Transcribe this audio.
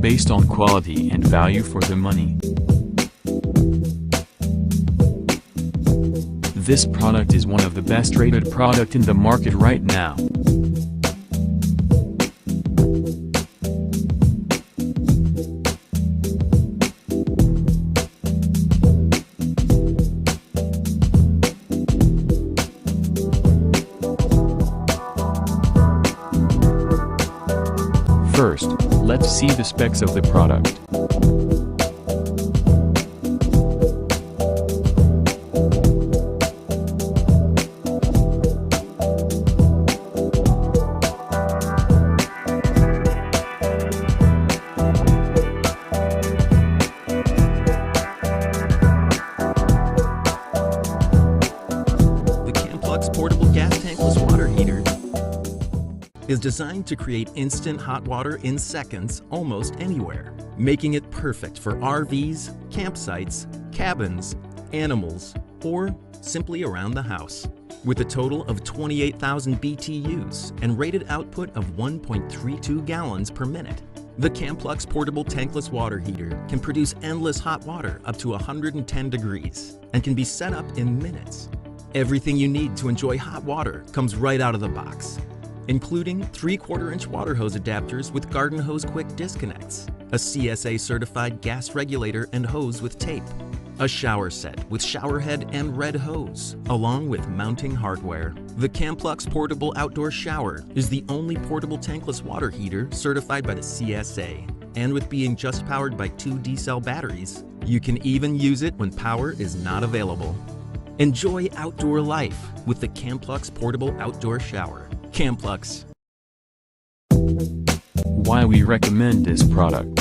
based on quality and value for the money. This product is one of the best rated product in the market right now. First, let's see the specs of the product. The Camplux portable gas tankless water heater is designed to create instant hot water in seconds almost anywhere, making it perfect for RVs, campsites, cabins, animals, or simply around the house. With a total of 28,000 BTUs and rated output of 1.32 gallons per minute, the Camplux portable tankless water heater can produce endless hot water up to 110 degrees and can be set up in minutes. Everything you need to enjoy hot water comes right out of the box, including 3/4-inch water hose adapters with garden hose quick disconnects, a CSA certified gas regulator and hose with tape, a shower set with shower head and red hose, along with mounting hardware. The Camplux portable outdoor shower is the only portable tankless water heater certified by the CSA, and with being just powered by 2 D-cell batteries, you can even use it when power is not available. Enjoy outdoor life with the Camplux portable outdoor shower. Camplux. Why we recommend this product.